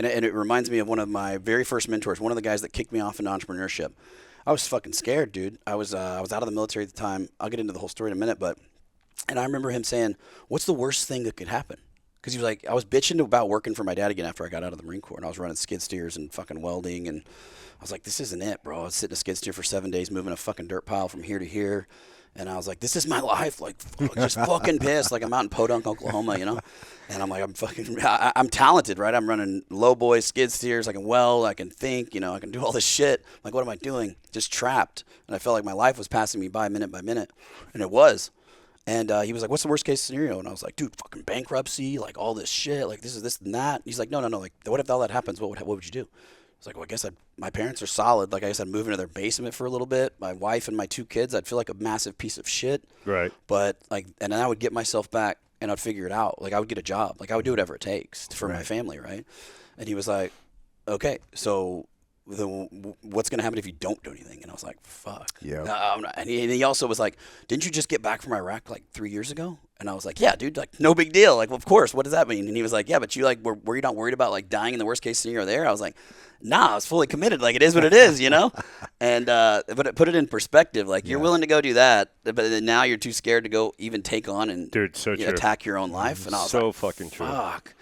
And it reminds me of one of my very first mentors, one of the guys that kicked me off into entrepreneurship. I was fucking scared, dude. I was out of the military at the time. I'll get into the whole story in a minute, but and I remember him saying, "What's the worst thing that could happen?" Because he was like, I was bitching about working for my dad again after I got out of the Marine Corps, and I was running skid steers and fucking welding, and I was like, this isn't it, bro. I was sitting in a skid steer for 7 days, moving a fucking dirt pile from here to here. And I was like, this is my life. Like, just fucking pissed. Like, I'm out in Podunk, Oklahoma, you know? And I'm like, I'm talented, right? I'm running low boys, skid steers. I can weld. I can think, you know, I can do all this shit. Like, what am I doing? Just trapped. And I felt like my life was passing me by minute by minute. And it was. And he was like, what's the worst case scenario? And I was like, dude, fucking bankruptcy, like all this shit, like this and that. And he's like, no. Like, what if all that happens? What would you do? I was like, well, I guess my parents are solid. Like, I guess I'd move into their basement for a little bit. My wife and my 2 kids, I'd feel like a massive piece of shit. Right. But, like, and then I would get myself back and I'd figure it out. Like, I would get a job. Like, I would do whatever it takes for my family, right? And he was like, okay, so what's going to happen if you don't do anything? And I was like, fuck. Yeah. And he also was like, didn't you just get back from Iraq like 3 years ago? And I was like, yeah, dude, like no big deal. Like, well, of course. What does that mean? And he was like, yeah, but you like, were you not worried about like dying in the worst case scenario there? I was like, nah, I was fully committed. Like, it is what it is, you know? And, but it put it in perspective. Like, you're willing to go do that, but then now you're too scared to go even take on and Dude, so true. attack your own life. And I was so like, fucking true. fuck.